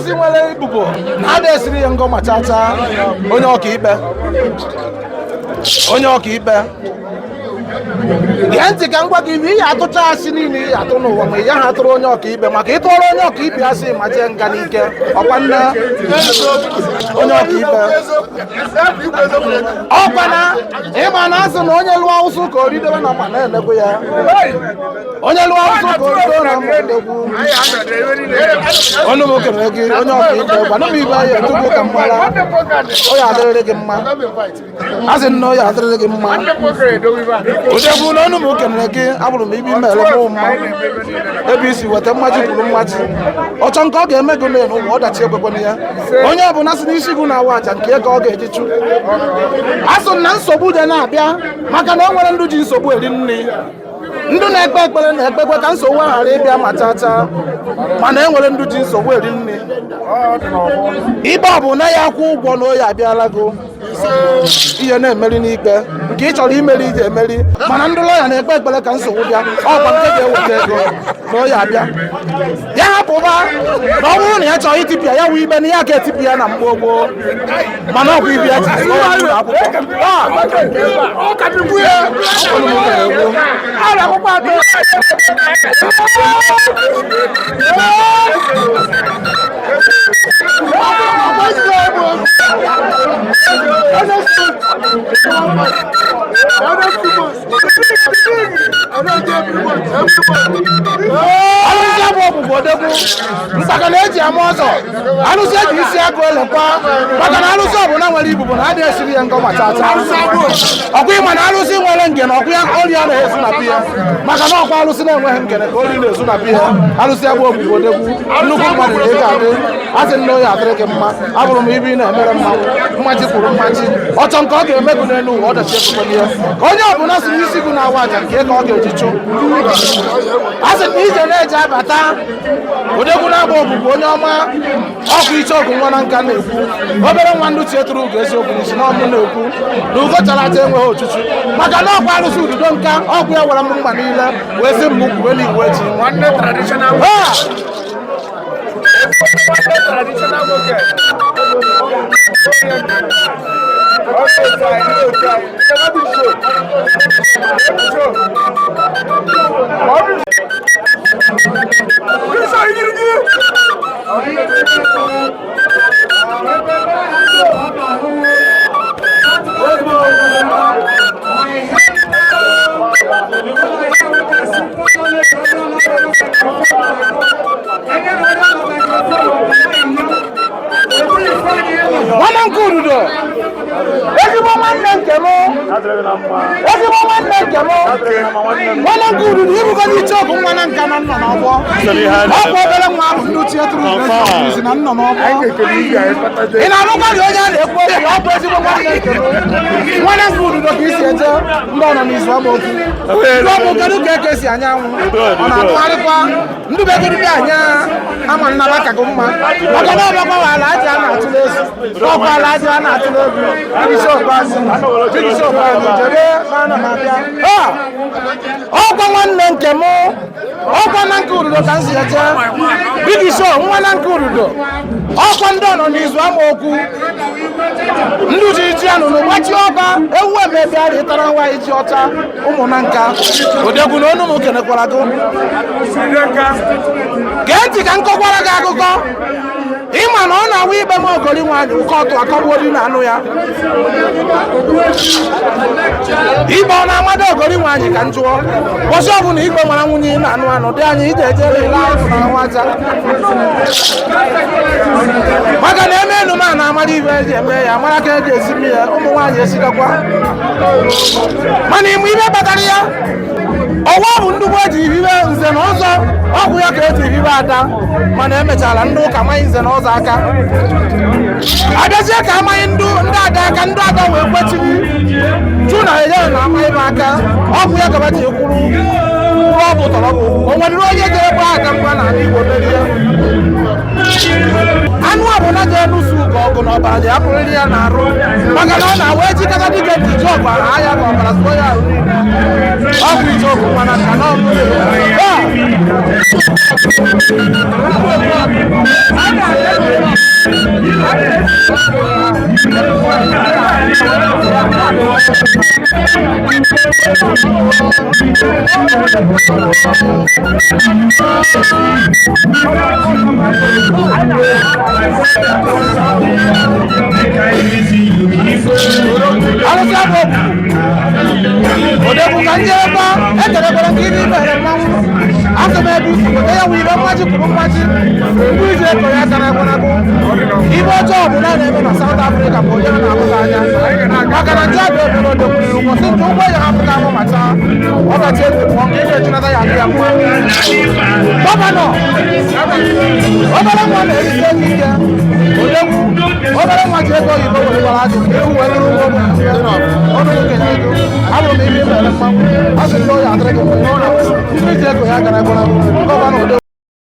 arụsị nwere ibubo na-ada esiri ya ngọ ma chacha onye ọkaikpe gee ntị ka m gwa gị ibe ihe atụcha asị niile ihe atụ n'ụwa ma ihe ha tụrụ onye ọkaikpe maka ịtụọrọ onye ọkaikpe asị ma jee nga n'ike ọkwa nne onye ọkaikpe ọkwana ịma na asị na onye lụọ ụsụ ka oridewe na ma na-enegwu ya onye lụọ ụsụ ka oridewe na ma na-enegwu onye m okere gị onye ọkaikpe gwana m ibe ya etugo ka mgbara onye adịrịrị gị mma asị nna onye adịrịrị gị mma odegwu na ọnụ m kenere gị abụrụ m ibi mere mụ mma ebe isi weta mmaji kwuru mmaji ọchọ nke ọ ga-eme gị n'elu ụwa ọdachi ekwekwana ya onye ọbụla si n'isi gị na-awa aja nke ego ọ ga-eji chụ asụ na nsogbu dị na-abịa maka na o nwere ndụ ji nsogbu eri nri ndụ na-ekpe ekpere na-ekpekwe ka nsogbu ghara ịbịa ma chacha mana e nwere ndụ ji nsogbu eri nri ibe ọ bụ na ya akwụ ụgwọ na oyi abịala gị ihe na-emeri n'ikpe nke ị chọrọ imeri iji emeri mana ndị lọya na-ekpe ekpere ka nsogbu bịa ọkwa nke ga-eweta ego na oyi abịa ya hapụba na ọ bụrụ na ya chọrọ itipịa ya wụ ikpe na ya ga-etipịa ya na mgbe gboo mana ọkwa ibi ya ji maka na eji ama ọzọ alụsị eji isi agụ elekwa maka na alụsị ọbụla nwere ibubo na adịghị esiri ya ngọ ma chacha ọkwa ịma na alụsị nwere ngene ọkwa ya ori ya na-ezu na piya maka na ọkwa alụsị na-enweghị ngene ka ori na-ezu na piya alụsị ya bụ ogbugbo odegwu nnukwu mmadụ na ego adị asị nna oyi adịrị gị mma abụrụ m ibi na-emere mmaji kwuru mmaji ọchọ nke ọ ga-eme gị n'elu ụwa ọdachi ekwekwana ya ka onye ọbụla si n'isi gị na-awa aja nke ka ọ ga-eji chụ asị na ije na-eji abata odegwu na-agba ogbugbo onye ọma ọkụ iche ọgụ nwa na nka na-ekwu obere nwa ndụ tietụrụ ugo eziokwu n'isi na ọmụ na-ekwu na ugo chara aja enweghị ochuchu maka na ọkwa arụsị ududo nka ọkụ ya wara m mma niile wee sị m kwube n'iwu eji nwanne nke ududo ezigbo nwanne nke m nwanne nke ududo ịbụgo n'iche ọgụ nwa na nka na nọ n'ọgbọ ọkwa obere nwa ahụ ndị tietụrụ ezi na nọ n'ọgbọ ị na-arụkwa dị onye a na-ekwu okwu ọ bụ ezigbo nwanne nke m nwanne nke ududo ka isi eje ndị ọ nọ n'izu amaokwu ndị ọ bụ kedu ka eke si anyanwụ ọ na-atụgharịkwa ndị begoride anya ama nnaba kago mma maka na ọgbakwa ala aja a na-atụle ezi ọkwa ala aja a na-atụle egwu ọkwa nwanne nke m ọkwa na nke ududo ka m si eje Big Show nwa na nke ududo ọkwa ndị ọ nọ n'izu amaokwu ndị ji ji anụ n'ụgbachi ọba ewu emebịa rịtara nwaanyị ji ọcha ụmụ na nka odegwu na onu m kenekwara gị gee ntị ka m kọkwara gị akụkọ ịma na ọ na-awa ikpe m ogori nwaanyị ụkọ ọtụ akọgbuori na anụ ya ikpe ọ na-amado ogori nwaanyị ka m jụọ ụbọchị ọbụla ikpe mara nwunye na anụ anụ dị anya ije ejere ile ahụ na nwaja maka na eme enu ma na-amara ibe eji eme ya mara ka eji esi ya ụmụ nwaanyị esikakwa mana ịmụ ibe kpatara ya ọwa bụ ndụgbo eji ibibe nze na ọzọ ọgwụ ya ka eji ibibe ada mana emechara ndị ụka amaghị nze na ọzọ aka abịazie ka amaghị ndị ada aka ndị ada wee kwechiri chụ na enye na amaghị m aka ọgwụ ya gaba ji kwuru ọ bụ tọrọ bụ o nwere onye ga-egbe aka mgba na ala Igbo merie anụ ọbụla ga-enusu ka ọgụ na ọbara ji apụrịrị ya na-arụ maka na ọ na-awa ejikọta dịka ejiji ọbara ahịa ka ọbara sụọ ya ahụ ọgwụ ije ọgụ mana ka na ọbụla Odebu kanjeba, etere bere kini bere mawu. Aseme bi, odeya wira maji kuru maji. Kuije ko ya kana kona ko. Ibo job na na na South Africa ko ya na abuganya. Makana jabe bere de kuru ko sin to ko ya abuga mo mata. Oba che ko ngene jina da ya ya mo. Baba no. Oba la mo na ri se kike. Odebu, oba la mo je ko yibo ko wala ju. Ewu we ru ko. Ono ke ni do. Abo mi bi bere mawu. Asem no ya atre ko no na. Kuije ko ya kana kona ko. Baba no de